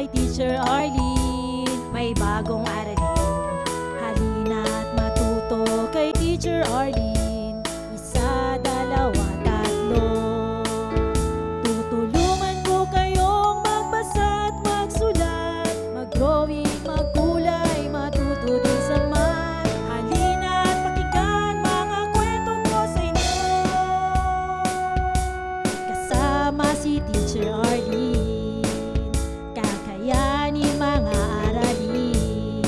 kay Teacher Arlene. May bagong aralin, halina't matuto kay Teacher Arlene. Isa, dalawa, tatlo. Tutulungan ko kayong magbasa at magsulat, mag-drawing, magkulay, matuto din sa math. Halina't pakinggan mga kwento ko sa inyo, kasama si Teacher Arlene. Kakayanin mga aralin.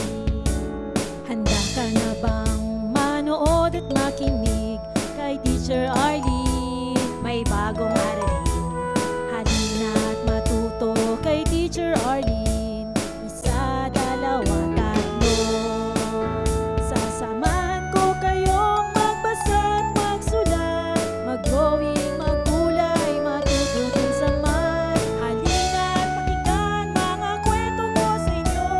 Handa ka na bang manood at makinig kay Teacher Arlene? May bagong aralin, halina't matuto kay Teacher Arlene. Isa, dalawa, tatlo. Sasamahan ko kayong magbasa at magsulat, mag-drawing, magkulay, matuto din sa math. Halina't pakinggan mga kwento ko sa inyo,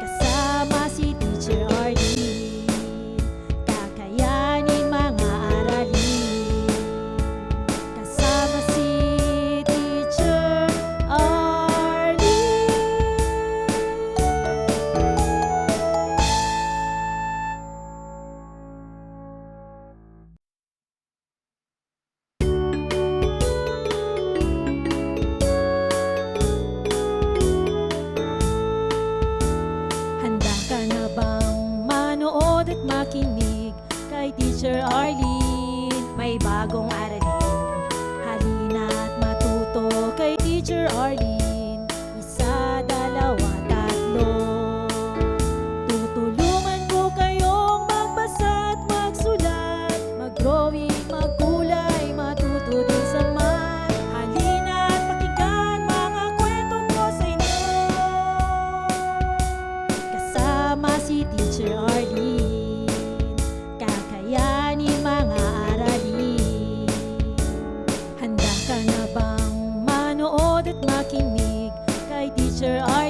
kasama si Teacher Arlene. Kakayanin mga aralin, kasama si Teacher Arlene. Handa ka na bang manood at makinig kay Teacher Arlene? May bagong aralin, halina't matuto kay Teacher Arlene. Isa, dalawa, tatlo. Tutulungan ko kayong magbasa at magsulat, mag-drawing, magkulay, matuto din sa math. Halina't pakinggan mga kwento ko sa inyo, kasama si Teacher Arlene. Kakayanin mga aralin. Handa ka na bang manood at makinig kay Teacher Arlene?